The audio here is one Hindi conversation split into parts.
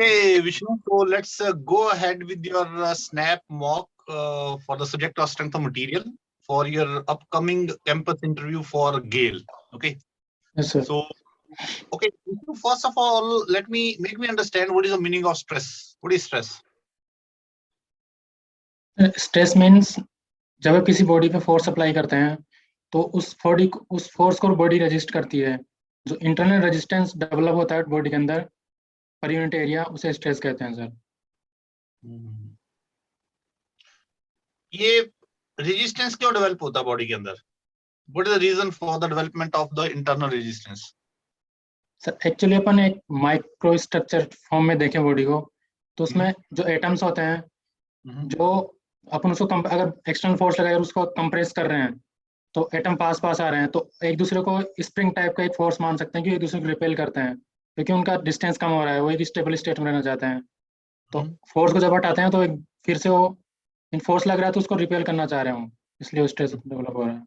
Okay, Vishnu, so let's go ahead with your snap mock for the subject of strength of material for your upcoming campus interview for Gale. Okay. Yes, sir. So, okay, Vishnu, first of all, make me understand what is the meaning of stress. What is stress? Stress means जब आप किसी बॉडी पे फोर्स अप्लाई करते हैं तो उस फोर्स को बॉडी रेजिस्ट करती है। जो इंटरनल रेजिस्टेंस डेवलप होता है बॉडी के अंदर पर यूनिट एरिया, उसे स्ट्रेस कहते हैं सर। ये रेजिस्टेंस क्यों डेवलप होता है बॉडी के अंदर? What is the reason for the development of the internal resistance? Sir actually अपन एक माइक्रो स्ट्रक्चर फॉर्म में देखें बॉडी को, तो उसमें जो एटम्स होते हैं, जो अपन उसको अगर एक्सटर्नल फोर्स लगाकर उसको कंप्रेस कर रहे हैं तो एटम पास पास आ रहे हैं, तो एक दूसरे को स्प्रिंग टाइप का एक फोर्स मान सकते हैं कि एक दूसरे को रिपेल करते हैं, क्योंकि उनका डिस्टेंस कम हो रहा है, वो एक स्टेबल स्टेट में रहना चाहते हैं। तो फोर्स को जब हटाते हैं तो एक फिर से वो इन फोर्स लग रहा है तो उसको रिपेल करना चाह रहे हूँ, इसलिए वो स्ट्रेस डेवलप हो रहा है।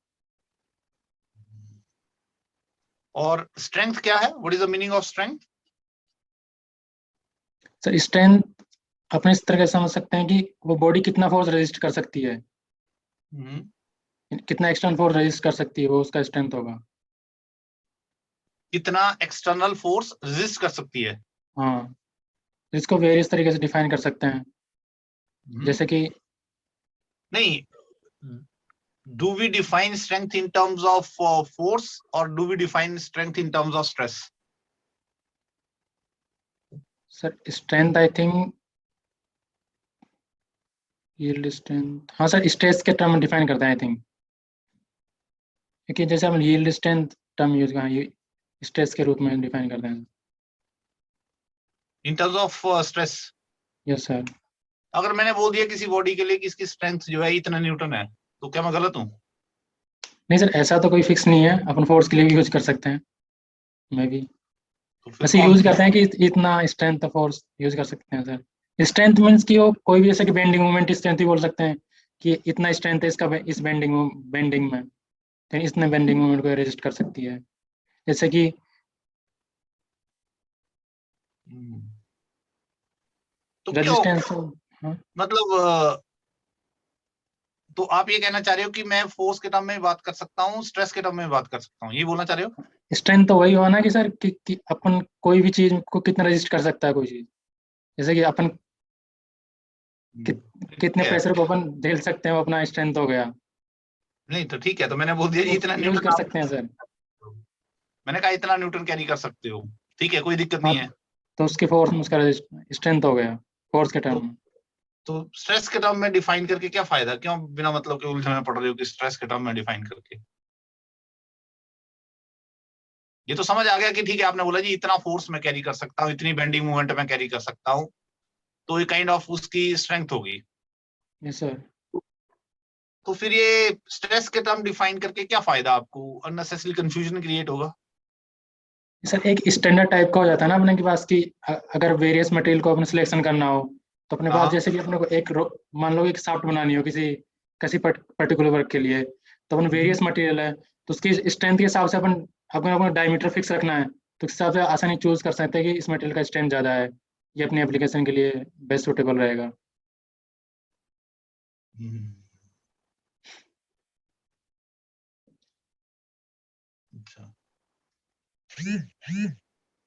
और स्ट्रेंथ क्या है? What is the meaning of strength? Sir strength अपने इस तरह से समझ सकते हैं कि वो बॉडी कितना फोर्स रेजिस्ट कर सकती है, कितना एक्सटर्नल फोर्स रेजिस्ट कर सकती है, वो उसका स्ट्रेंथ होगा। कितना एक्सटर्नल फोर्स रेजिस्ट कर सकती है? हाँ, इसको वेरियस तरीके से डिफाइन कर सकते हैं, जैसे कि नहीं, do we define strength in terms of force or do we define strength in terms of stress? Sir strength I think yield strength, हाँ सर स्ट्रेस के टर्म डिफाइन करते हैं आई थिंक, क्योंकि जैसे हम यील्ड स्ट्रेंथ टर्म यूज करें स्ट्रेस के रूप में डिफाइन करते हैं। In terms of stress? Yes sir. अगर मैंने बोल दिया किसी बॉडी के लिए कि इसकी स्ट्रेंथ जो है इतना न्यूटन है, तो क्या मैं गलत हूँ? नहीं सर, ऐसा तो कोई फिक्स नहीं है, अपन फोर्स के लिए भी यूज कर सकते हैं, मे भी तो फिर वैसे यूज करते हैं कि इतना स्ट्रेंथ फोर्स यूज कर सकते हैं सर। स्ट्रेंथ मीन्स कि वो कोई भी जैसे कि बेंडिंग मोमेंट स्ट्रेंथ ही बोल सकते हैं कि इतना स्ट्रेंथ है इसका इस बेंडिंग में, तो इसने बेंडिंग मोमेंट को रेजिस्ट कर सकती है, जैसे कि तो रेजिस्टेंस। मतलब तो आप ये कहना चाह रहे हो कि मैं फोर्स के टर्म में बात कर सकता हूँ, स्ट्रेस के टर्म में बात कर सकता हूँ, ये बोलना चाह रहे हो? स्ट्रेंथ तो वही हुआ ना कि सर कि अपन कोई भी चीज को कितना रेजिस्ट कर सकता है कोई चीज, जैसे कि अपन कितने प्रेशर को अपन झेल सकते हैं, वो अपना स्ट्रेंथ हो गया। नहीं तो ठीक है, तो मैंने बोल दिया इतना यूज न्यूटन कर सकते हैं सर। मैंने कहा इतना न्यूटन कैरी कर सकते हो, ठीक है, कोई दिक्कत नहीं है। तो उसकी फोर्स उसका स्ट्रेंथ हो गया फोर्स के टर्म में। तो स्ट्रेस के टर्म में डिफाइन करके क्या फायदा? क्यों बिना मतलब के उलझन में पड़ रहे हो कि स्ट्रेस के टर्म में डिफाइन करके? ये तो समझ आ गया कि ठीक है, आपने बोला जी इतना फोर्स मैं कैरी कर सकता हूँ, इतनी बेंडिंग मूवमेंट में कैरी कर सकता हूँ, तो ये काइंड ऑफ उसकी स्ट्रेंथ होगी। Yes sir. तो फिर ये स्ट्रेस के टर्म डिफाइन करके क्या फायदा आपको? अननेसेसरी कंफ्यूजन क्रिएट होगा। सर एक स्टैंडर्ड टाइप का हो जाता है ना अपने के पास कि अगर वेरियस मटेरियल को अपने सिलेक्शन करना हो तो अपने पास जैसे कि अपने को एक मान लो एक शाफ्ट बनानी हो किसी किसी पर्टिकुलर वर्क के लिए, तो अपन वेरियस मटेरियल है तो उसकी स्ट्रेंथ के हिसाब से अपन अपना डायमीटर फिक्स रखना है, तो इस हिसाब से आसानी चूज कर सकते हैं कि इस मटेरियल का स्ट्रेंथ ज़्यादा है, ये अपनी एप्लीकेशन के लिए बेस्ट सुटेबल रहेगा।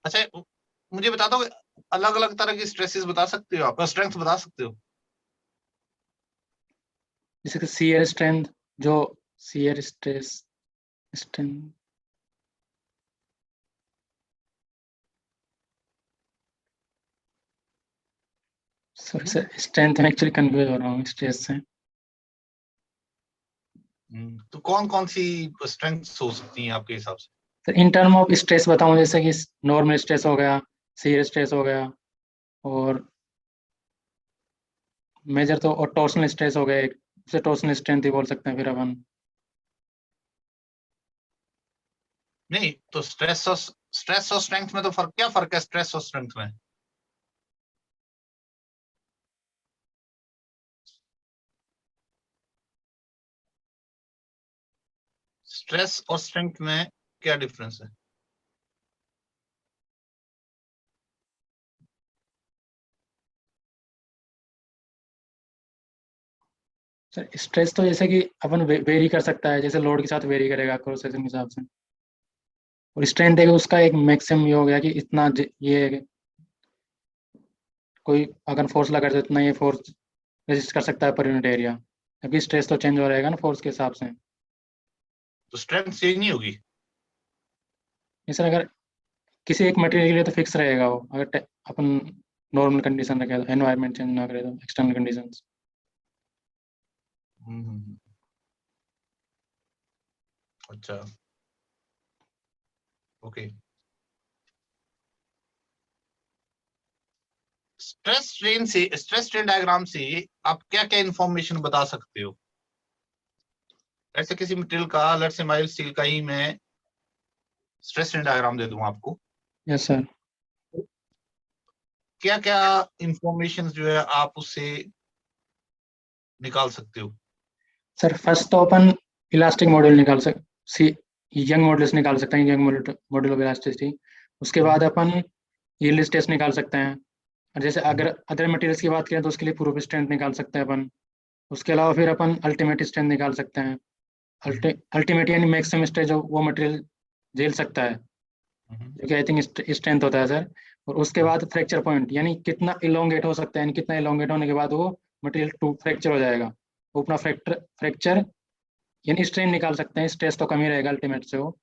अच्छा, मुझे बता दो, अलग अलग तरह की स्ट्रेसेस बता सकते हो आप, स्ट्रेंथ बता सकते हो? जैसे कि शियर स्ट्रेंथ, जो shear stress strength, sorry sir strength में एक्चुअली कंफ्यूज हो रहा हूँ स्ट्रेस से। तो कौन कौन सी स्ट्रेंथ्स हो सकती हैं आपके हिसाब से? Sir in term of stress बताऊं, जैसे कि नॉर्मल स्ट्रेस हो गया, शियर स्ट्रेस हो गया, और मेजर तो और टॉर्सनल स्ट्रेस हो गया, एक उसे टॉर्सनल स्ट्रेंथ ही बोल सकते हैं फिर अपन। नहीं तो स्ट्रेस और स्ट्रेंथ में तो क्या फर्क है स्ट्रेस और स्ट्रेंथ में? स्ट्रेस और स्ट्रेंथ में क्या डिफरेंस है? सर स्ट्रेस तो जैसे कि अपन वेरी कर सकता है, जैसे लोड के साथ वेरी करेगा क्रॉस सेक्शन के हिसाब से, और स्ट्रेंथ है उसका एक मैक्सिमम ये हो गया कि इतना ये कोई अगर फोर्स लगा तो इतना ये फोर्स रेजिस्ट कर सकता है पर यूनिट एरिया, क्योंकि स्ट्रेस तो चेंज हो रहेगा ना फोर्स के हिसाब से। तो स्ट्रेंथ चेंज नहीं होगी? सर अगर किसी एक मटेरियल के लिए तो फिक्स रहेगा वो, अगर अपन नॉर्मल कंडीशन रखे तो, एनवायरनमेंट चेंज ना करे तो, एक्सटर्नल कंडीशंस। हम्म। अच्छा, ओके। स्ट्रेस स्ट्रेन डायग्राम से आप क्या क्या इंफॉर्मेशन बता सकते हो? ऐसे किसी मटेरियल का, लेट्स से माइल्ड स्टील का ही मैं स्ट्रेस स्ट्रेन डायग्राम दे दूं आपको, यस सर। क्या क्या इंफॉर्मेशन जो है आप उससे निकाल सकते हो? सर फर्स्ट तो अपन इलास्टिक मॉड्यूल निकाल सी यंग मॉड्यूल्स निकाल सकते हैं, यंग मॉड्यूल ऑफ इलास्टिसिटी। उसके बाद अपन यील्ड स्ट्रेस निकाल सकते हैं, और जैसे अगर अदर मटेरियल्स की बात करें तो उसके लिए प्रूफ स्ट्रेंथ निकाल सकते हैं अपन। उसके अलावा फिर अपन अल्टीमेट स्ट्रेंथ निकाल सकते हैं। अल्टीमेट यानी मैक्सिमम स्ट्रेस जो वो मटेरियल झेल सकता है, जो कि आई थिंक स्ट्रेंथ होता है सर। और उसके बाद फ्रैक्चर पॉइंट, यानी कितना इलोंगेट हो सकता है, यानी कितना इलोंगेट होने के बाद वो मटेरियल टू फ्रैक्चर हो जाएगा, वो अपना फ्रैक्चर यानी स्ट्रेन निकाल सकते हैं। स्ट्रेस तो कम ही रहेगा अल्टीमेट से, वो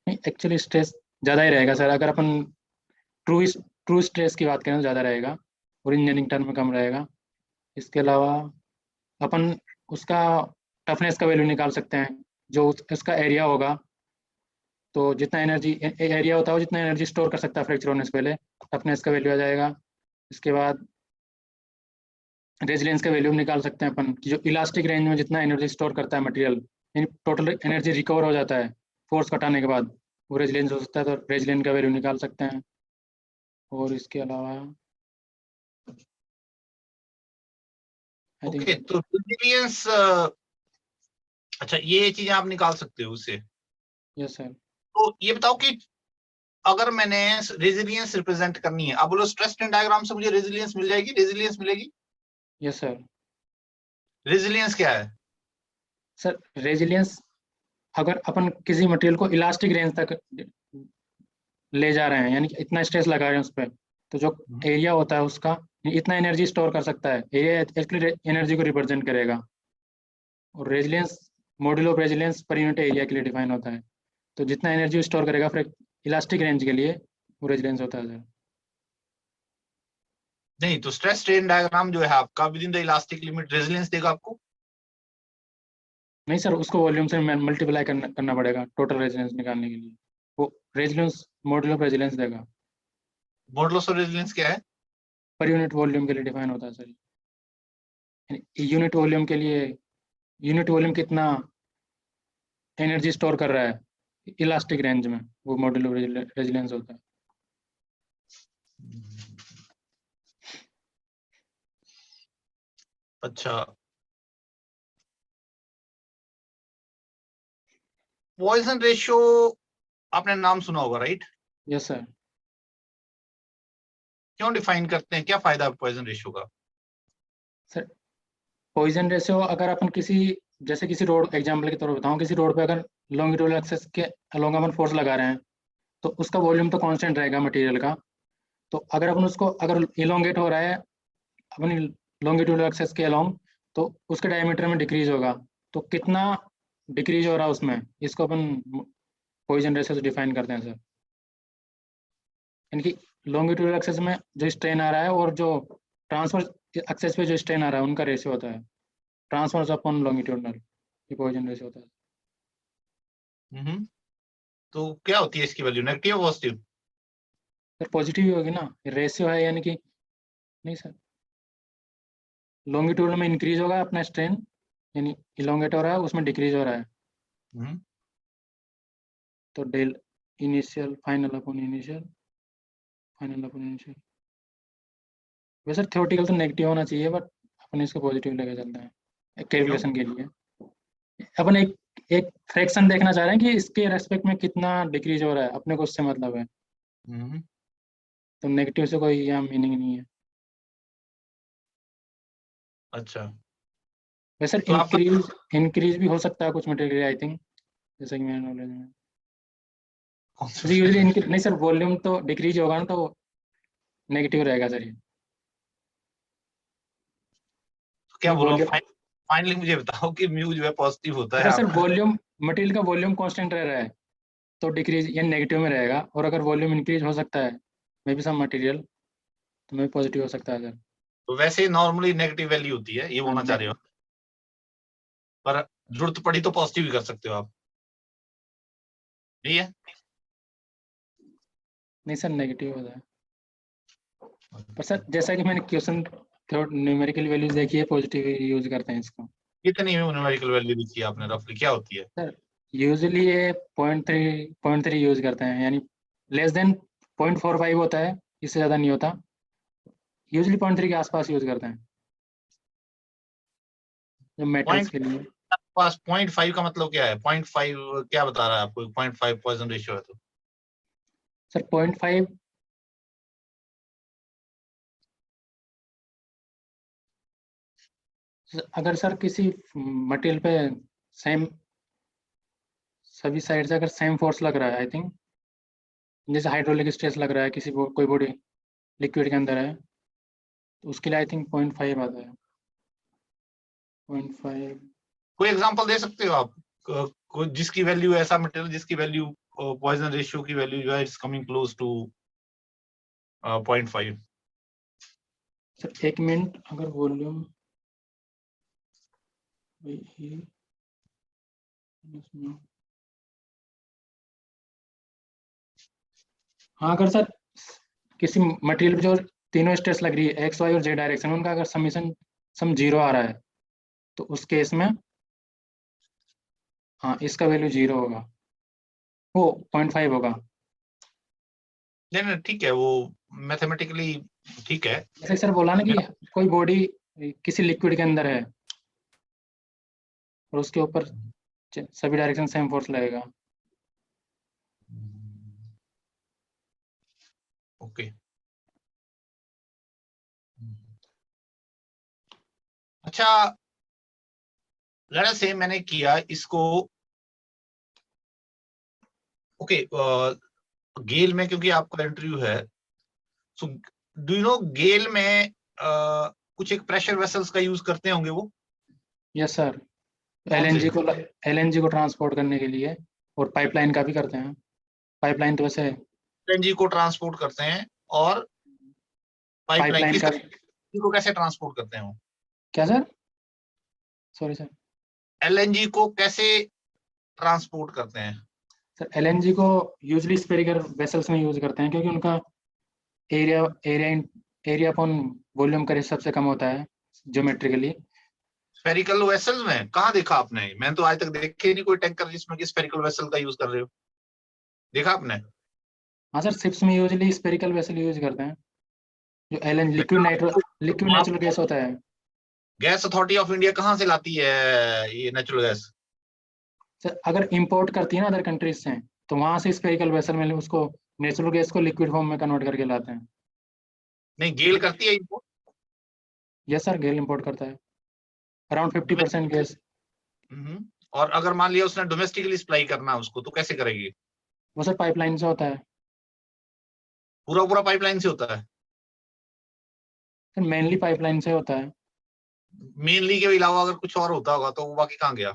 नहीं एक्चुअली स्ट्रेस ज़्यादा ही रहेगा सर, अगर अपन ट्रू ट्रू स्ट्रेस की बात करें तो ज़्यादा रहेगा, और इंजीनियरिंग टर्म में कम रहेगा। इसके अलावा अपन उसका टफनेस का वैल्यू निकाल सकते हैं, जो उसका एरिया होगा, तो जितना एनर्जी एरिया होता है वो जितना एनर्जी स्टोर कर सकता है फ्रैक्चर होने से पहले, टफनेस का वैल्यू आ जाएगा। इसके बाद रेजिलियंस का वैल्यू निकाल सकते हैं अपन, कि जो इलास्टिक रेंज में जितना एनर्जी स्टोर करता है मटेरियल, यानी टोटल एनर्जी रिकवर हो जाता है फोर्स घटाने के बाद, वो रेजिलियंस हो सकता है, तो रेजिलियंस का वैल्यू निकाल सकते हैं। और इसके अलावा आई थिंक ओके, तो रेजिलियंस, अच्छा ये चीजें आप निकाल सकते हो उससे। Yes sir. तो ये बताओ कि अगर मैंने रेजिलियंस रिप्रेजेंट करनी है, आप बोलो स्ट्रेस स्ट्रेन डायग्राम से मुझे रेजिलियंस मिल जाएगी, रेजिलियंस मिलेगी? Yes sir. रेजिलियंस क्या है? सर रेजिलियंस, अगर अपन किसी मटेरियल को इलास्टिक रेंज तक ले जा रहे हैं, यानी कि इतना स्ट्रेस लगा रहे हैं उस पर, तो जो एरिया होता है उसका इतना एनर्जी स्टोर कर सकता है, एरिया एक्चुअली एनर्जी को रिप्रेजेंट करेगा। और resilience module of resilience per unit area के लिए डिफाइन होता है, तो जितना एनर्जी स्टोर करेगा फिर इलास्टिक रेंज के लिए वो रेजिलियंस होता है सर। नहीं, तो स्ट्रेस स्ट्रेन डायग्राम जो है आपका with in the elastic limit resilience देगा आपको? नहीं सर, उसको वॉल्यूम से मल्टीप्लाई करना पड़ेगा टोटल रेजिलियंस निकालने के लिए, वो रेजिलियंस मॉड्यूल ऑफ रेजिलियंस देगा। मॉडुलस ऑफ रेजिलियंस क्या है? पर यूनिट वॉल्यूम के लिए डिफाइन होता है सर, यूनिट वॉल्यूम के लिए, यूनिट वॉल्यूम कितना एनर्जी स्टोर कर रहा है इलास्टिक रेंज में, वो मॉड्यूल ऑफ रेजिलियंस होता है। अच्छा, पॉइजन रेशियो आपने नाम सुना होगा, राइट? Yes sir. क्यों डिफाइन करते हैं, क्या फायदा है पॉइजन रेशियो का? सर पॉइजन रेशियो, अगर अपन किसी, जैसे किसी रोड एग्जांपल के तौर पर बताऊं, किसी रोड पे अगर लॉन्गिट्यूडल एक्सेस के अलोंग अपन फोर्स लगा रहे हैं, तो उसका वॉल्यूम तो कांस्टेंट रहेगा मटेरियल का। तो अगर अपन उसको अगर इलोंगेट हो रहा है अपनी लॉन्गिट्यूडल एक्सेस के अलोंग, तो उसके डायमीटर में डिक्रीज होगा, तो कितना डिक्रीज हो रहा है उसमें, इसको अपन पॉइजन रेशियो से डिफाइन करते हैं सर। यानी कि लॉन्गिट्यूडल एक्सेस में जो स्ट्रेन आ रहा है और जो ट्रांसफर एक्सेस पे जो स्ट्रेन आ रहा है उनका रेशियो होता है, ट्रांसफर्स अपॉन लॉन्गिट्यूडनल, ये पॉइजन रेशियो होता है। तो क्या होती है इसकी value, negative positive? Sir positive ही होगी ना, रेशियो है यानी कि, नहीं सर, लॉन्गिट्यूडल में इंक्रीज होगा अपना स्ट्रेन, यानी इलोंगेट हो रहा है, उसमें डिक्रीज हो रहा है, तो del initial final upon initial, final upon initial. वैसे थ्योरेटिकल तो नेगेटिव होना चाहिए, बट अपन इसको पॉजिटिव लेके चलते हैं क्यों? कैलकुलेशन के लिए। अपन एक एक फ्रैक्शन देखना चाह रहे हैं कि इसके रेस्पेक्ट में कितना डिक्रीज हो रहा है, अपने को उससे मतलब है, तो नेगेटिव से कोई यहाँ मीनिंग नहीं है। अच्छा, वैसे तो आपका इंक्रीज भी हो सकता है कुछ मटेरियल, आई थिंक, जैसे कि मेरे नॉलेज में। कौन सा जैसे यूजली नहीं सर, वॉल्यूम तो डिक्रीज होगा ना, तो नेगेटिव रहेगा सर ये। क्या बोलो? वॉल्यूम, फाइनली मुझे बताओ कि म्यू जो है पॉजिटिव होता है अगर सर आपका। वॉल्यूम, मटेरियल का वॉल्यूम कांस्टेंट रह रहा है तो डिक्रीज या नेगेटिव में रहेगा, और अगर वॉल्यूम इंक्रीज हो सकता है मे बी सम मटेरियल, तो मे पॉजिटिव हो सकता है सर। तो वैसे नॉर्मली नेगेटिव वैल्यू होती है, ये हाँ, बोलना चाह रहे हो? पर जरूरत पड़ी तो पॉजिटिव भी कर सकते हो आप, नहीं है? नहीं सर, नेगेटिव होता है। पर सर जैसा कि मैंने क्वेश्चन न्यूमेरिकल वैल्यूज देखी है, पॉजिटिव यूज करते हैं इसको। कितनी न्यूमेरिकल वैल्यू देखी है आपने रफली, क्या होती है? सर यूजुअली ये 0.3 यूज करते हैं, यानी लेस देन 0.45 होता है, इससे ज़्यादा नहीं होता। यूजुअली 0.3 के आसपास यूज करते हैं जो मेटल्स पॉइंट के लिए। पास 0.5 का मतलब क्या है? 0.5 क्या बता रहा है आपको? 0.5 पॉइजन रेशियो है तो सर 0.5, अगर सर किसी मटेरियल पे सेम, सभी साइड से अगर सेम फोर्स लग रहा है, आई थिंक, जैसे हाइड्रोलिक स्ट्रेस लग रहा है किसी कोई बॉडी लिक्विड के अंदर है, तो उसके लिए आई थिंक 0.5 आता है, 0.5। कोई एग्जांपल दे सकते हो आप? जिसकी वैल्यू, ऐसा मटेरियल जिसकी वैल्यू पॉइजन रेशियो की वैल्यू जो है it's coming close to 0.5। Sir एक मिनट, अगर वॉल्यूम, हाँ, अगर सर किसी मटेरियल पे जो तीनों स्ट्रेस लग रही है, एक्स वाई और जेड डायरेक्शन, उनका अगर समीशन सम 0 आ रहा है, तो उस केस में हाँ इसका वैल्यू 0 होगा, वो 0.5 होगा। नहीं नहीं, ठीक है, वो मैथमेटिकली ठीक है। जैसे सर बोला ना कि मेरा कोई बॉडी किसी लिक्विड के अंदर है और उसके ऊपर सभी डायरेक्शन सेम फोर्स लगेगा। ओके। अच्छा, लेट्स से मैंने किया इसको, ओके, गेल में, क्योंकि आपका इंटरव्यू है, सो डू यू नो गेल में कुछ एक प्रेशर वेसल्स का यूज करते होंगे वो? यस सर, कौन से? एलएनजी को ट्रांसपोर्ट करने के लिए, और पाइपलाइन का भी करते हैं। पाइपलाइन तो वैसे, एलएनजी को ट्रांसपोर्ट करते हैं, और पाइपलाइन पाइपलाइन किस का, तरह को कैसे ट्रांसपोर्ट करते हैं वो? क्या सर, सॉरी सर। एलएनजी को कैसे ट्रांसपोर्ट करते हैं? सर एलएनजी को यूजली स्फेरिकल वेसल्स में यूज करते हैं, क्योंकि उनका area area area upon volume का रेशियो सबसे कम होता है ज्योमेट्रिकली। स्फेरिकल वेसल्स में कहाँ देखा आपने? मैंने तो आज तक देखे ही नहीं कोई टैंकर जिसमें कि स्फेरिकल वेसल का यूज कर रहे हो, देखा आपने? हाँ सर, शिप्स में यूजली स्फेरिकल वेसल यूज करते हैं, जो एलएन लिक्विड नेचुरल गैस होता है। गैस अथॉरिटी ऑफ इंडिया कहाँ से लाती है ये नेचुरल गैस? सर अगर इंपोर्ट करती है ना अदर कंट्रीज से, तो वहां से स्फेरिकल वेसल में उसको नेचुरल गैस को लिक्विड फॉर्म में कन्वर्ट करके लाते हैं। नहीं, गेल करती है इनको? यस सर, गेल इंपोर्ट करता है अराउंड 50% गैस। और अगर मान लिया उसने डोमेस्टिकली सप्लाई करना है उसको, तो कैसे करेगी? वो सर पाइपलाइन से होता है। पूरा पूरा पाइपलाइन से होता है? सर मेनली पाइपलाइन से होता है। मेनली के अलावा अगर कुछ और होता होगा तो वो बाकी कहाँ गया?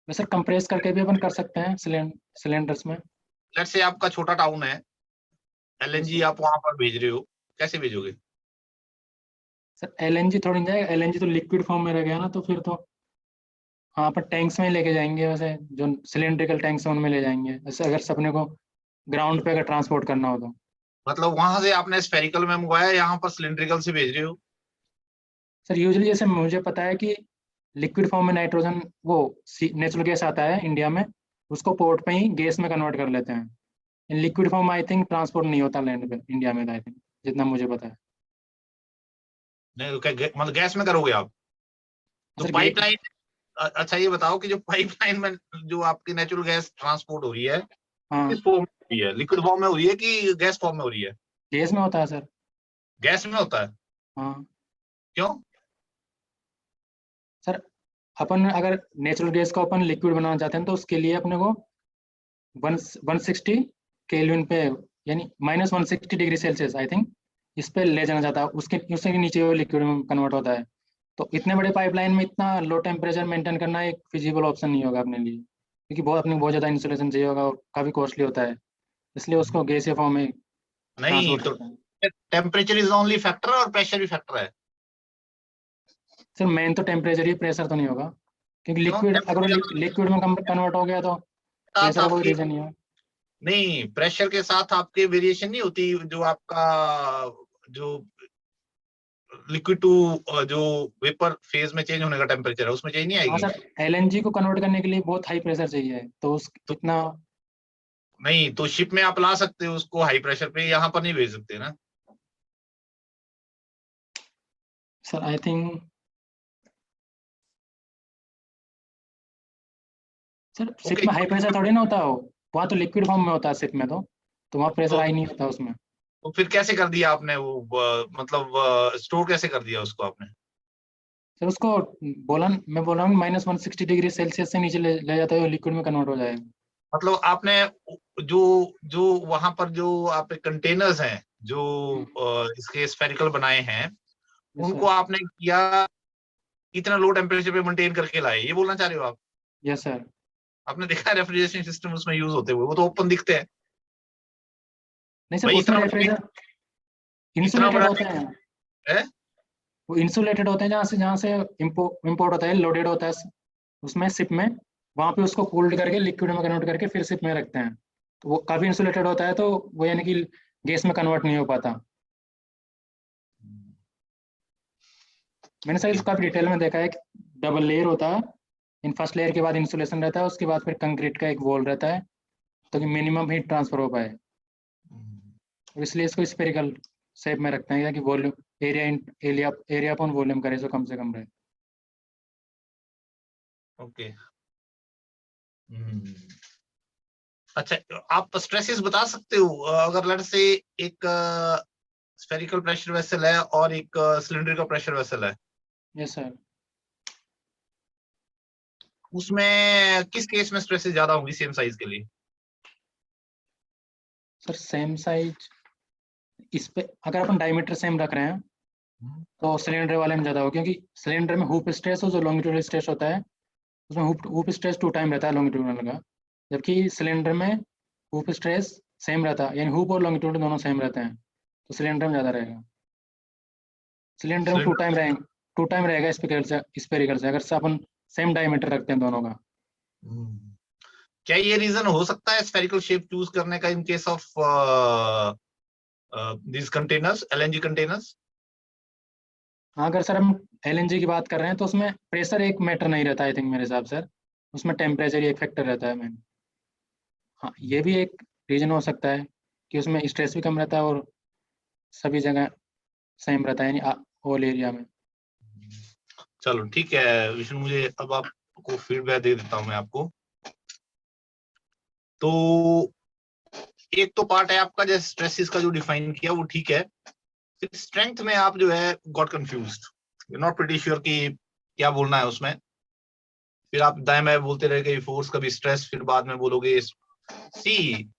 वैसे कंप्रेस करके भी अपन कर सकते हैं सिलेंडर्स में। लेट्स से आपका छोटा टाउन है, एलएनजी आप वहां पर भेज रहे हो, कैसे भेजोगे? सर एलएनजी थोड़ी नहीं जाएगा, एलएनजी तो लिक्विड फॉर्म में रह गया ना, तो फिर तो हाँ पर टैंक्स में ही लेके जाएंगे, वैसे जो सिलेंड्रिकल टैंक्स हैं उनमें ले जाएंगे, जैसे अगर सपने को ग्राउंड पे अगर ट्रांसपोर्ट करना हो तो। मतलब वहां से आपने स्फेरिकल में मंगवाया, यहाँ पर सिलिंड्रिकल से भेज रहे हो? सर यूजली जैसे मुझे पता है कि लिक्विड फॉर्म में नाइट्रोजन, वो नेचुरल गैस आता है इंडिया में, उसको पोर्ट पे ही गैस में कन्वर्ट कर लेते हैं। Liquid form I think transport नहीं होता लैंड पे इंडिया में, आई थिंक जितना मुझे पता है। नहीं तो क्या मतलब गैस में करोगे आप? तो सर पाइपलाइन, अच्छा ये बताओ कि जो पाइपलाइन में जो आपकी नेचुरल गैस ट्रांसपोर्ट हो रही है, हाँ, किस फॉर्म में हो रही है? लिक्विड फॉर्म में हो रही है कि गैस फॉर्म में हो रही है? गैस में होता है सर। गैस में होता है? हाँ, क्यों? अपन अगर नेचुरल गैस को अपन लिक्विड बनाना चाहते हैं तो उसके लिए अपने को 160 केल्विन पे यानी -160 डिग्री सेल्सियस आई थिंक इस पे ले जाना चाहता है, उसके नीचे वो लिक्विड में कन्वर्ट होता है। तो इतने बड़े पाइपलाइन में इतना लो टेम्परेचर मेंटेन करना एक फिजिबल ऑप्शन नहीं होगा अपने लिए, क्योंकि बहुत ज़्यादा इंसुलेशन चाहिए होगा और काफ़ी कॉस्टली होता है, इसलिए उसको गैसीय फॉर्म में नहीं ट्रांसपोर्ट तो करते हैं। टेम्परेचर इज ओनली फैक्टर और प्रेशर भी फैक्टर है। सर मेन तो टेम्परेचर ही, प्रेशर तो नहीं होगा, क्योंकि क्यों लिक्विड अगर टेम्परेचर लिक्विड में कन्वर्ट हो गया तो साथ प्रेशर का कोई आपकी, रीजन नहीं है। नहीं प्रेशर के साथ आपके वेरिएशन नहीं होती, जो आपका जो लिक्विड टू जो वेपर फेज में चेंज होने का टेम्परेचर है उसमें चेंज नहीं हाँ आएगी। सर, LNG को कन्वर्ट करने के लिए बहुत हाई प्रेशर चाहिए, तो उस तो इतना। नहीं तो शिप में आप ला सकते हो उसको हाई प्रेशर पे, यहाँ पर नहीं भेज सकते ना। Sir I think sir ship okay में हाई प्रेशर थोड़ी ना होता हो, वहाँ तो लिक्विड फॉर्म में होता है शिप में, तो वहाँ प्रेशर तो, हाई नहीं होता उसमें। तो फिर कैसे कर दिया आपने वो मतलब स्टोर कैसे कर दिया उसको आपने? सर उसको मैं बोल रहा हूँ -160 डिग्री सेल्सियस से नीचे ले जाता है, लिक्विड में कन्वर्ट हो जाएगा। मतलब आपने जो जो वहां पर जो आपके कंटेनर्स हैं जो इसके स्फेरिकल बनाए हैं, यस उनको सर। आपने किया इतना लो टेम्परेचर पे मेंटेन करके लाए, ये बोलना चाह रहे हो आप? Yes sir. आपने देखा है रेफ्रिजरेशन सिस्टम उसमें यूज होते हुए, वो तो ओपन दिखते हैं। नहीं सर, भाई उसमें इतना रेफ्रिजरेटर इतना इंसुलेटेड बड़ा होते हैं, है। वो इंसुलेटेड होते हैं जहाँ से इम्पोर्ट होता है, लोडेड होता है उसमें शिप में, वहाँ पे उसको कूल्ड करके लिक्विड में कन्वर्ट करके फिर शिप में रखते हैं, तो वो काफ़ी इंसुलेटेड होता है, तो वो यानी कि गैस में कन्वर्ट नहीं हो पाता। मैंने सर ओके। इसको काफ़ी डिटेल में देखा है कि डबल लेयर होता है, इन फर्स्ट लेयर के बाद इंसुलेशन रहता है, उसके बाद फिर कंक्रीट का एक वॉल रहता है, तो कि मिनिमम हीट ट्रांसफर हो पाए, और इसलिए इसको स्फेरिकल शेप में रखते हैं ताकि volume area area upon volume करे सो कम से कम रहे। ओके। अच्छा, आप स्ट्रेसेस बता सकते हो अगर लड़ से एक स्फेरिकल प्रेशर वेसल है और एक सिलेंडर का प्रेशर वेसल है, यस सर। उसमें किस केस में स्ट्रेसेस ज्यादा होंगी सेम साइज के लिए? सर सेम साइज, इस पे अगर अपन डायमीटर सेम रख रहे हैं तो सिलेंडर वाले में ज़्यादा हो, क्योंकि सिलेंडर में हुप स्ट्रेस और जो लॉन्गिट्यूडल स्ट्रेस होता है उसमें हुप स्ट्रेस 2 टाइम रहता है लॉन्गिट्यूडल का, जबकि सिलेंडर में हुप स्ट्रेस सेम रहता है, यानी हुप और लॉन्गिट्यूड दोनों सेम रहते हैं, तो सिलेंडर में ज़्यादा रहेगा। सिलेंडर में सिलेंडर। 2 टाइम रहेगा स्पेरिकल से अगर से अपन सेम डायमीटर रखते हैं दोनों का। क्या ये रीजन हो सकता है स्फेरिकल शेप चूज करने का in case of this containers, LNG containers? हाँ, अगर सर हम LNG की बात कर रहे हैं तो उसमें प्रेशर एक मैटर नहीं रहता आई थिंक मेरे हिसाब से, उसमें टेम्परेचर ही एक फैक्टर रहता है मैन। हाँ, ये भी एक रीजन हो सकता है कि उसमें स्ट्रेस भी कम रहता है और सभी जगह सेम रहता है, यानी ऑल एरिया में। चलो ठीक है विष्णु, मुझे अब आपको फीडबैक दे देता हूं मैं आपको। तो एक तो पार्ट है आपका जैसे स्ट्रेसेस का जो डिफाइन किया वो ठीक है, फिर स्ट्रेंथ में आप जो है got confused, you not pretty sure कि क्या बोलना है उसमें। फिर आप दाएं बाएं बोलते रह गए, फोर्स कभी स्ट्रेस, फिर बाद में बोलोगे सी।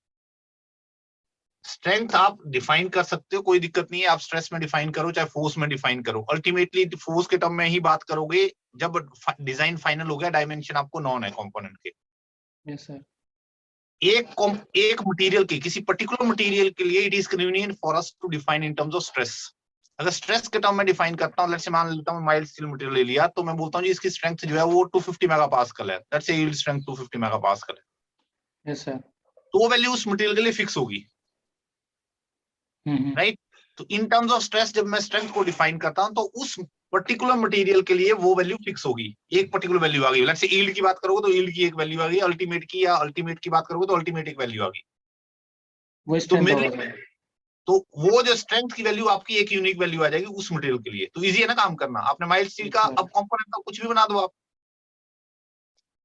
स्ट्रेंथ आप डिफाइन कर सकते हो, कोई दिक्कत नहीं है, आप स्ट्रेस में डिफाइन करो चाहे फोर्स में डिफाइन करो, अल्टीमेटली फोर्स के टर्म में ही बात करोगे जब डिजाइन फाइनल हो गया, डायमेंशन आपको नॉन है कंपोनेंट के। Yes sir. एक मटेरियल की, किसी पर्टिकुलर मटेरियल के लिए it is convenient for us to define in terms of stress. अगर स्ट्रेस के टर्म में डिफाइन करता हूं, लेट्स से मान लेता हूं माइल्ड स्टील मटेरियल ले लिया, तो मैं बोलता हूं जी इसकी स्ट्रेंथ जो है वो 250 मेगापास्कल है, let's say yield strength 250 megapascal है, यस सर। तो वो वैल्यू उस मटेरियल के लिए फिक्स होगी, राइट? तो इन टर्म्स ऑफ स्ट्रेस जब मैं स्ट्रेंथ को डिफाइन करता हूं तो उस पर्टिकुलर मटेरियल के लिए वो वैल्यू फिक्स होगी, एक पर्टिकुलर वैल्यू आ गई। लेट्स से यील्ड की बात करोगे तो यील्ड की एक वैल्यू आ गई, अल्टीमेट की या अल्टीमेट की बात करोगे तो अल्टीमेट एक वैल्यू आ गई। वो तो स्ट्रेंथ मेरे होगा सर। तो वो जो स्ट्रेंथ की वैल्यू आपकी एक यूनिक वैल्यू आ जाएगी उस मटेरियल के लिए, तो इजी है ना काम करना। आपने माइल्ड स्टील का, अब कंपोनेंट का कुछ भी बना दो आप,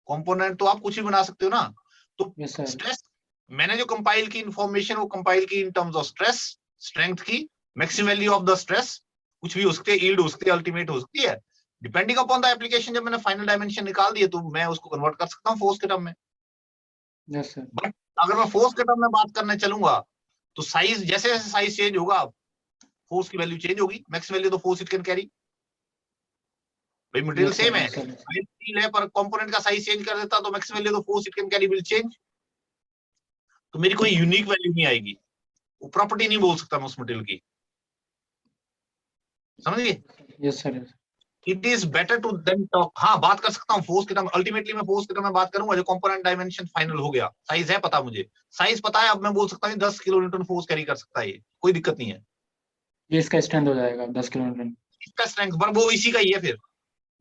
कंपोनेंट तो आप कुछ भी बना सकते हो ना। तो यस सर। स्ट्रेस, मैंने जो कंपाइल की इंफॉर्मेशन वो कंपाइल की in terms of stress, strength की maximum value of the stress, कुछ भी हो सकती है, यील्ड हो सकती है, अल्टीमेट हो सकती है। डिपेंडिंग अपॉन द एप्लीकेशन जब मैंने फाइनल डायमेंशन निकाल दिए तो मैं उसको कन्वर्ट कर सकता हूँ फोर्स के टर्म में। Yes sir. बट अगर मैं फोर्स के टर्म में बात करने चलूंगा तो साइज, जैसे जैसे साइज चेंज होगा फोर्स की वैल्यू चेंज होगी। मैक्स वैल्यू तो फोर्स इट कैन कैरी, भाई मटेरियल Yes, सेम sir. है, Yes, sir. स्टील है, पर कंपोनेंट का साइज चेंज कर देता तो मैक्स वैल्यू तो force it can carry will change. तो मेरी कोई यूनिक वैल्यू नहीं आएगी, वो प्रॉपर्टी नहीं बोल सकता मैं उस मटेरियल की, समझिए। Yes, sir. Yes. It is better to then talk. हाँ, बात कर सकता हूँ फोर्स के टर्म, अल्टीमेटली मैं फोर्स के टर्म में बात करूंगा जो कंपोनेंट डायमेंशन फाइनल हो गया, साइज है पता, मुझे साइज पता है, अब मैं बोल सकता हूँ 10 किलो न्यूटन फोर्स कैरी कर सकता है, ये कोई दिक्कत नहीं है। ये इसका स्ट्रेंथ हो जाएगा 10 किलोमीटर। इसका स्ट्रेंथ पर वो इसी का ही है फिर,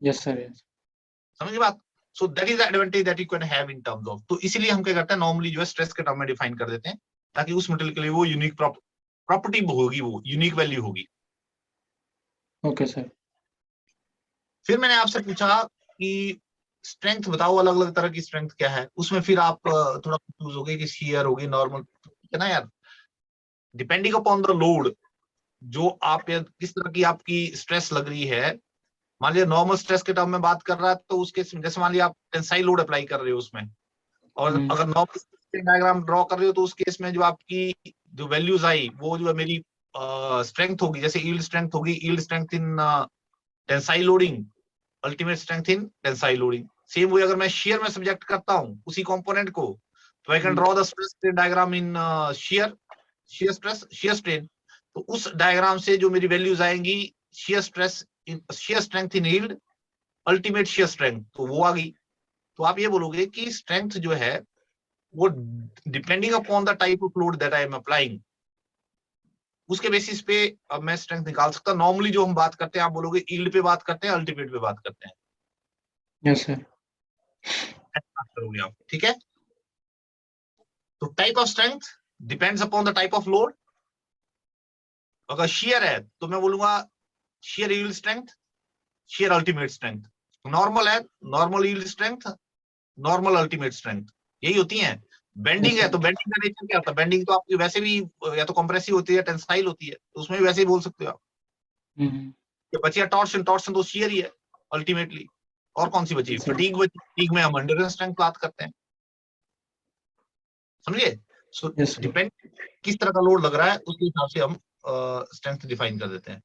यस सर। यस। समझिए बात। So that is the advantage that you can have in terms of. तो इसीलिए हम क्या करते हैं, नॉर्मली जो है स्ट्रेस के टर्म में डिफाइन कर देते हैं, ताकि उस मटेरियल के लिए वो यूनिक प्रॉपर्टी होगी, वो यूनिक वैल्यू होगी। Okay sir. फिर मैंने आपसे पूछा कि स्ट्रेंथ बताओ, अलग अलग तरह की स्ट्रेंथ क्या है। उसमें फिर आप थोड़ा कंफ्यूज हो गए कि शियर होगी, नॉर्मल, है ना यार। डिपेंडिंग अपॉन द लोड, जो आप किस तरह की आपकी स्ट्रेस लग रही है। मान लिया नॉर्मल स्ट्रेस के टर्म में बात कर रहा है तो उसके जैसे मान लिया आप टेंसाइल लोड अप्लाई कर रहे हो उसमें, और अगर नॉर्मल डायग्राम ड्रॉ कर रहे हो तो उस केस में जो आपकी जो वैल्यूज आई वो जो है मेरी स्ट्रेंथ होगी, जैसे यील्ड स्ट्रेंथ होगी, yield strength in tensile loading, ultimate strength in tensile loading. Same वही अगर मैं शियर में सब्जेक्ट करता हूँ उसी कंपोनेंट को, तो I can draw the stress strain diagram in shear stress, shear strain. तो उस डायग्राम से जो मेरी वैल्यूज आएंगी, shear stress, shear strength in yield, ultimate shear strength, तो वो आ गई। तो आप ये बोलोगे कि स्ट्रेंथ जो है वो depending upon the type of load that I am applying, उसके बेसिस पे अब मैं स्ट्रेंथ निकाल सकता। नॉर्मली जो हम बात करते हैं, आप बोलोगे यील्ड पे बात करते हैं, अल्टीमेट पे बात करते हैं। Yes sir. करोगे आप, ठीक है। तो type of strength depends upon the type of load. अगर शियर है तो मैं बोलूंगा shear yield strength, shear ultimate strength. Normal है, normal yield strength, normal ultimate strength, यही होती है। बेंडिंग है तो बेंडिंग का नेचर क्या होता है, बेंडिंग तो आपकी वैसे भी या तो कंप्रेसिव होती है या टेंसाइल होती है, तो उसमें भी वैसे ही बोल सकते हो आप। ये बची है टॉर्शन, टॉर्शन तो शियर ही है अल्टीमेटली। और कौन सी बची, फटीग बची, फटीग में हम एंड्योरेंस स्ट्रेंथ बात करते हैं, समझिए। सो डिपेंड किस तरह का लोड लग रहा है उसके हिसाब से हम स्ट्रेंथ डिफाइन कर देते हैं।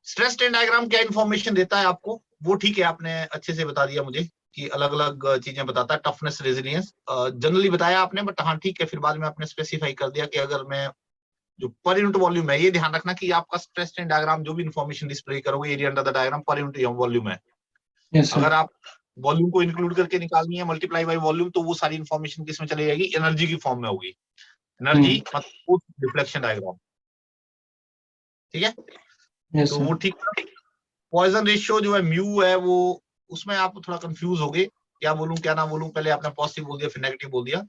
स्ट्रेस स्ट्रेन डायग्राम क्या इन्फॉर्मेशन देता है आपको, वो ठीक है, आपने अच्छे से बता दिया मुझे कि अलग अलग चीजें बताता है, टफनेस, रेजिलियंस जनरली बताया आपने, बट हाँ ठीक है, फिर बाद में आपने स्पेसिफाई कर दिया कि अगर मैं जो पर यूनिट वॉल्यूम है, ये ध्यान रखना कि आपका स्ट्रेस स्ट्रेन डायग्राम जो भी इन्फॉर्मेशन डिस्प्ले करोगे area under the diagram per unit volume है। अगर आप वॉल्यूम को इंक्लूड करके निकालनी है मल्टीप्लाई बाय वॉल्यूम, तो वो सारी इन्फॉर्मेशन किसमें चली जाएगी, एनर्जी की फॉर्म में होगी। एनर्जी मतलब डिफ्लेक्शन डायग्राम, ठीक है। तो वो ठीक। पॉइजन रेशियो जो है म्यू है, वो उसमें आप थोड़ा कंफ्यूज हो गए, क्या बोलूं क्या ना बोलूं, पहले आपने पॉजिटिव बोल दिया फिर नेगेटिव बोल दिया,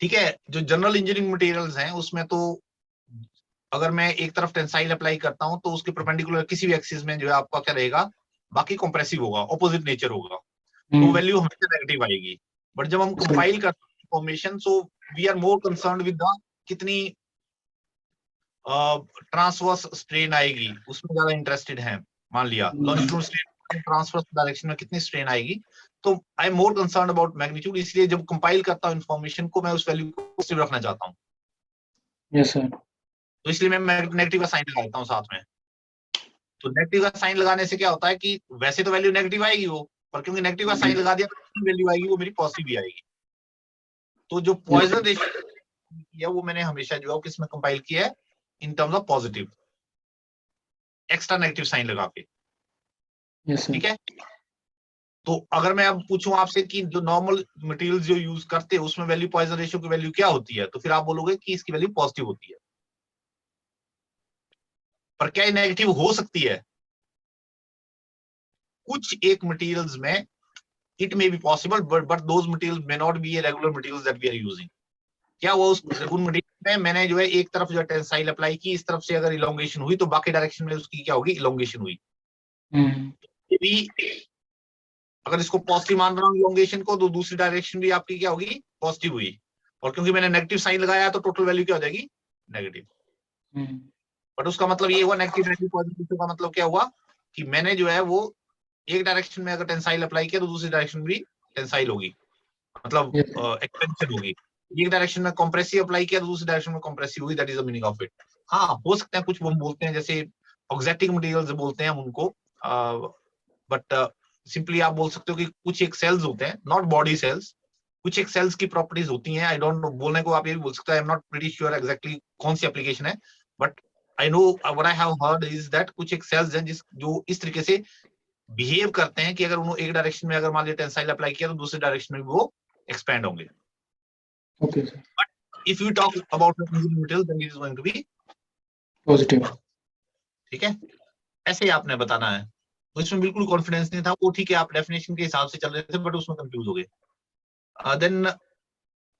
ठीक है। जो जनरल इंजीनियरिंग मटेरियल्स हैं उसमें तो अगर मैं एक तरफ टेंसाइल अप्लाई करता हूं तो उसके परपेंडिकुलर किसी भी एक्सिस में जो है आपका क्या रहेगा, बाकी कंप्रेसिव होगा, ऑपोजिट नेचर होगा, तो वैल्यू हमेशा नेगेटिव आएगी। बट जब हम कंपाइल करते हैं information, so we are more concerned with the कितनी ट्रांसवर्स स्ट्रेन आएगी, उसमें ज्यादा इंटरेस्टेड है। मान लिया लॉन्जिट्यूड स्ट्रेन ट्रांसवर्स डायरेक्शन में कितनी स्ट्रेन आएगी, तो I am more concerned about magnitude. इसलिए जब कंपाइल करता हूं इंफॉर्मेशन को, मैं उस वैल्यू को पॉजिटिव रखना चाहता हूं। Yes sir. तो इसलिए मैं नेगेटिव का साइन लगाता हूं साथ में। तो नेगेटिव का साइन लगाने से क्या होता है कि वैसे तो वैल्यू नेगेटिव आएगी वो, पर क्योंकि नेगेटिव का साइन लगा दिया तो वैल्यू आएगी वो मेरी पॉजिटिव भी आएगी। तो जो पॉइजन रेशियो वो मैंने हमेशा जो है किसमें कंपाइल किया है, in terms of positive, extra negative sign लगा के, ठीक है। तो अगर मैं अब पूछूं आपसे कि जो नॉर्मल मटेरियल्स जो यूज करते हैं उसमें वैल्यू पॉइजन रेशियो की वैल्यू क्या होती है, तो फिर आप बोलोगे कि इसकी वैल्यू पॉजिटिव होती है। पर क्या नेगेटिव हो सकती है, कुछ एक मटेरियल्स में it may be possible, but those materials may not be regular materials that we are using. क्या वो उन मटेरियल में मैंने जो है एक तरफ जो टेंसाइल अप्लाई की, इस तरफ से अगर इलोंगेशन हुई तो बाकी डायरेक्शन में उसकी क्या होगी, इलोंगेशन हुई। भी अगर इसको पॉजिटिव मान रहा हूँ इलोंगेशन को, तो दूसरी डायरेक्शन भी आपकी क्या होगी, पॉजिटिव हुई। और क्योंकि मैंने नेगेटिव साइन लगाया तो टोटल वैल्यू क्या हो जाएगी, नेगेटिव। बट उसका मतलब ये हुआ नेगेटिव नेगेटिव पॉजिटिव का मतलब क्या हुआ कि मैंने जो है वो एक डायरेक्शन में अगर टेंसाइल अप्लाई किया तो दूसरी डायरेक्शन में भी टेंसाइल होगी, मतलब Yes. एक्सपेंशन होगी। एक डायरेक्शन में कंप्रेसिव अप्लाई किया तो दूसरी डायरेक्शन में कंप्रेसिव हुई, that is the meaning of it. हाँ, हो सकता है कुछ हम बोलते हैं जैसे ऑक्जेटिक मटेरियल्स बोलते हैं हम उनको, बट सिंपली आप बोल सकते हो कि कुछ एक सेल्स होते हैं, नॉट बॉडी सेल्स, कुछ एक सेल्स की प्रॉपर्टीज होती हैं। आई डोंट नो, बोलने को आप ये भी बोल सकते हो, I am not pretty sure exactly कौन सी एप्लीकेशन है, but I know what I have heard is that कुछ एक सेल्स हैं जो इस तरीके से बिहेव करते हैं कि अगर उन्होंने एक डायरेक्शन में अगर मान लिया टेंसाइल अप्लाई किया तो दूसरे डायरेक्शन में वो एक्सपैंड होंगे। Okay, sir. If you talk about material then it is going to be Positive. ठीक है, ऐसे ही आपने बताना है। तो इसमें बिल्कुल कॉन्फिडेंस नहीं था वो, ठीक है आप डेफिनेशन के हिसाब से चल रहे थे बट उसमें कंफ्यूज हो गए। देन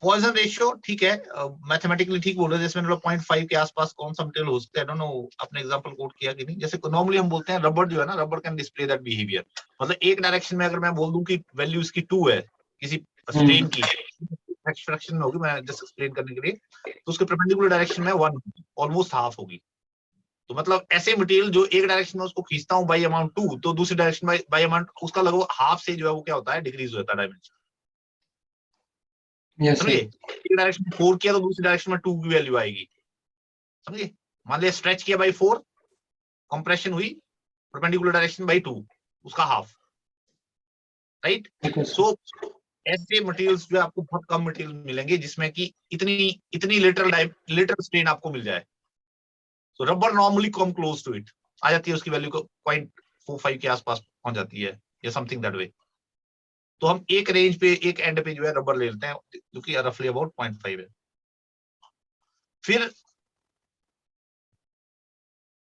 पॉइजन रेशियो ठीक है, मैथमेटिकली ठीक बोल रहे हैं, जिसमें 0.5 के आसपास कौन सा मटेरियल हो सकता है, डोंट नो आपने एग्जांपल कोट किया कि नहीं। जैसे नॉर्मली हम बोलते हैं रबर जो है ना, rubber can display that behaviour, मतलब एक डायरेक्शन में अगर मैं बोल दूं कि वैल्यू इसकी 2 है किसी स्ट्रेन की, फ्रैक्शन में होगी, मैं जस्ट एक्सप्लेन करने के लिए, तो उसके परपेंडिकुलर डायरेक्शन में 1 ऑलमोस्ट हाफ होगी। तो मतलब ऐसे मटेरियल जो एक डायरेक्शन में उसको खींचता हूँ बाई अमाउंट 2, तो दूसरी डायरेक्शन में बाई अमाउंट उसका लगभग हाफ से जो है वो क्या होता है, डिक्रीज होता है डायमेंशन। Yes, समझे, sir. एक डायरेक्शन में 4 किया तो दूसरी डायरेक्शन में 2 की वैल्यू आएगी। समझे, मान लिया स्ट्रेच किया बाई 4, कंप्रेशन हुई परपेंडिकुलर डायरेक्शन बाई 2, उसका हाफ, राइट। Okay, sir. सो ऐसे मटेरियल्स जो आपको बहुत कम मटेरियल मिलेंगे जिसमें कि इतनी लिटरल स्ट्रेन आपको मिल जाए। तो rubber normally come close to it आ जाती है, उसकी वैल्यू को 0.45 के आसपास पहुंच जाती है या समथिंग दैट वे। तो हम एक रेंज पे एक एंड पे जो है रबर ले लेते हैं जो कि रफली अबाउट 0.5 है। फिर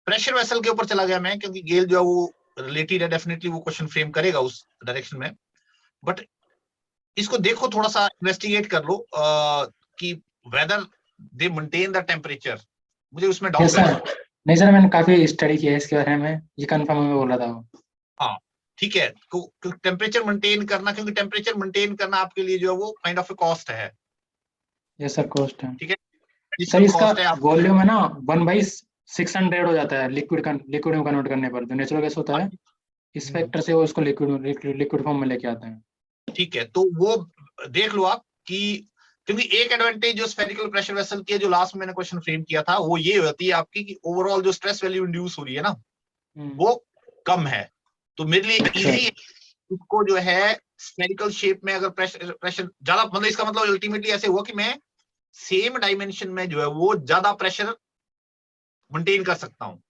प्रेशर वेसल के ऊपर चला गया मैं, क्योंकि गेल जो है वो रिलेटेड है, डेफिनेटली वो क्वेश्चन फ्रेम करेगा उस डायरेक्शन में। बट इसको देखो थोड़ा सा इन्वेस्टिगेट कर लो कि whether they maintain the temperature, मुझे उसमें Yes, डाउट है। sir. नहीं सर, मैंने काफी स्टडी किया है इसके बारे में, ये कंफर्म में बोला था वो। हाँ ठीक है, तो टेम्परेचर मेंटेन करना, क्योंकि टेम्परेचर मेंटेन करना आपके लिए जो है वो काइंड ऑफ ए कॉस्ट है। यस सर, कॉस्ट है। ठीक है, सर एडिशनल इसका कॉस्ट है आप। वॉल्यूम है ना 1/600 हो जाता है लिक्विड में कन्वर्ट करने पर, जो नेचुरल गैस होता है इस फैक्टर से वो इसको लिक्विड फॉर्म में लेके आते हैं। ठीक है, तो वो देख लो आप कि, क्योंकि एक एडवांटेज जो स्फेरिकल प्रेशर वेसल की है, जो लास्ट में मैंने क्वेश्चन फ्रेम किया था, वो ये होती है आपकी कि ओवरऑल जो स्ट्रेस वैल्यू इंड्यूस हो रही है ना वो कम है। तो मेरे लिए इजी है उसको जो है स्फेरिकल शेप में, अगर प्रेशर ज्यादा, मतलब इसका मतलब अल्टीमेटली ऐसे हुआ कि मैं सेम डायमेंशन में जो है वो ज्यादा प्रेशर मेंटेन कर सकता हूँ,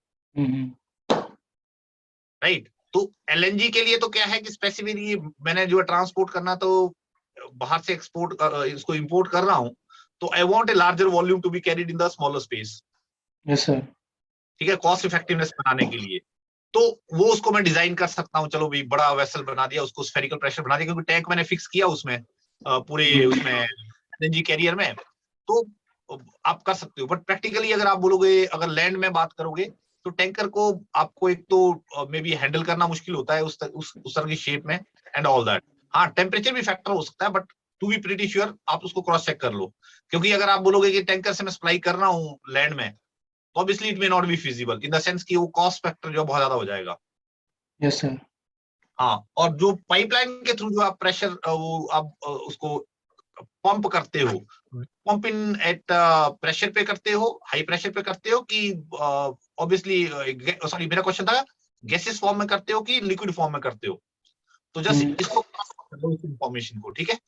राइट। तो एलएनजी के लिए तो क्या है कि स्पेसिफिकली मैंने जो है ट्रांसपोर्ट करना, तो बाहर से एक्सपोर्ट इसको इंपोर्ट कर रहा हूं, तो I want a larger volume to be carried in the smaller space. Yes sir. ठीक है, कॉस्ट इफेक्टिवनेस बनाने के लिए, तो वो उसको मैं डिजाइन कर सकता हूँ। चलो भाई, बड़ा वेसल बना दिया, उसको स्फेरिकल प्रेशर बना दिया, क्योंकि टैंक मैंने फिक्स किया उसमें पूरे उसमें एलएनजी कैरियर में, तो आप कर सकते हो। बट प्रैक्टिकली अगर आप बोलोगे, अगर लैंड में बात करोगे, तो टैंकर को आपको एक तो मे बी हैंडल करना मुश्किल होता है उस तरह की शेप में एंड ऑल दैट। हाँ, टेम्परेचर भी फैक्टर हो सकता है, but to be pretty sure आप उसको क्रॉस चेक कर लो। क्योंकि अगर आप बोलोगे कि टैंकर से मैं सप्लाई कर रहा हूँ लैंड में, तो obviously it may not B feasible in the sense कि वो कॉस्ट फैक्टर जो बहुत ज्यादा हो जाएगा। Yes sir. हाँ, और जो पाइपलाइन के थ्रू जो आप प्रेशर वो आप उसको पंप करते हो, पंप इन एट प्रेशर पे करते हो, हाई प्रेशर पे करते हो, कि ऑब्वियसली सॉरी मेरा क्वेश्चन था गैसेस फॉर्म में करते हो कि लिक्विड फॉर्म में करते हो। तो जस्ट इसको इंफॉर्मेशन को, ठीक है,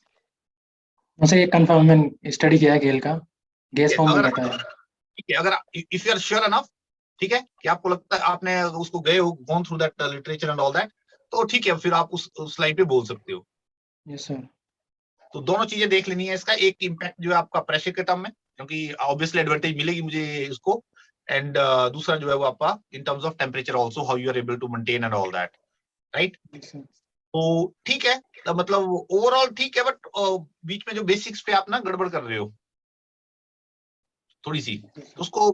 मुझे ये कंफर्म मैंने स्टडी किया है गेल का, गैस फॉर्म में अगर रहता है। ठीक है, अगर if you are sure enough, ठीक है, कि आपको लगता है आपने उसको गए हो, gone through that literature and all that, तो ठीक है, फिर आप उस लाइन पे बोल सकते हो। Yes sir. तो दोनों चीजें देख लेनी है इसका, एक इम्पैक्ट जो है आपका प्रेशर के टर्म में, क्योंकि ऑब्वियसली एडवांटेज मिलेगी मुझे इसको, एंड दूसरा जो है वो आपका in terms of temperature also, how you are able to maintain and all that, right. तो ठीक है, तो मतलब ओवरऑल ठीक है, बट बीच में जो बेसिक्स पे आप ना गड़बड़ कर रहे हो थोड़ी सी, तो उसको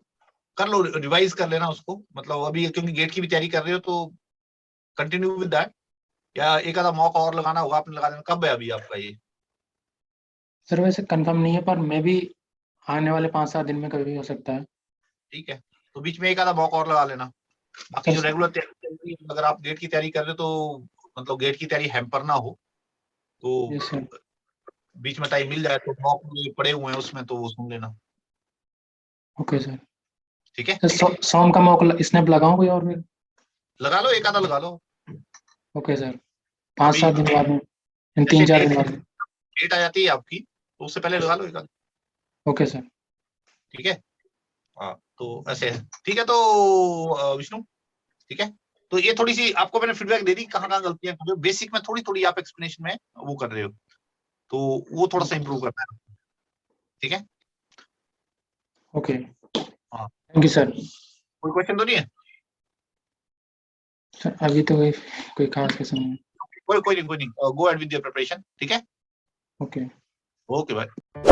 कर लो, रिवाइज कर लेना उसको, मतलब अभी क्योंकि गेट की भी तैयारी कर रहे हो, तो कंटिन्यू विद दैट, या एक आधा मौका और लगाना होगा आपने, लगा देना। कब है अभी आपका ये? सर वैसे कंफर्म नहीं है, पर मे भी आने वाले 5-7 दिन में कभी भी हो सकता है। ठीक है, तो बीच में एक आधा मॉक और लगा लेना। बाकी जो सर, रेगुलर तैयारी, अगर आप गेट की तैयारी कर रहे हो तो मतलब गेट की तैयारी हैम्पर ना हो, तो यस सर। बीच में टाइम मिल जाए तो मॉक पड़े हुए हैं उसमें, तो वो सुन लेना। Okay sir. ठीक है, सर सोम का मॉक स्नैप लगाऊं कोई और भी? लगा लो, एक आधा लगा लो। ओके सर, 5-7 अभी दिन बाद में, इन जैसे 3-4 दिन बाद में। डेट आ जाती है आपकी, तो उससे पहले लगा लो एक आधा। Okay sir. ठीक है, हाँ तो ऐसे है। ठीक है, तो विष्णु, ठीक है, तो ये थोड़ी सी आपको मैंने फीडबैक दे दी, कहाँ कहाँ गलतियां कर रहे हो, बेसिक में थोड़ी थोड़ी आप एक्सप्लेनेशन में वो कर रहे हो, तो वो थोड़ा सा इंप्रूव करना है। ठीक है, ओके, हाँ, थैंक यू सर। कोई क्वेश्चन तो नहीं है? सर अभी तो कोई खास क्वेश्चन नहीं है। कोई नहीं, go ahead with your preparation. ठीक है, ओके। Okay bye.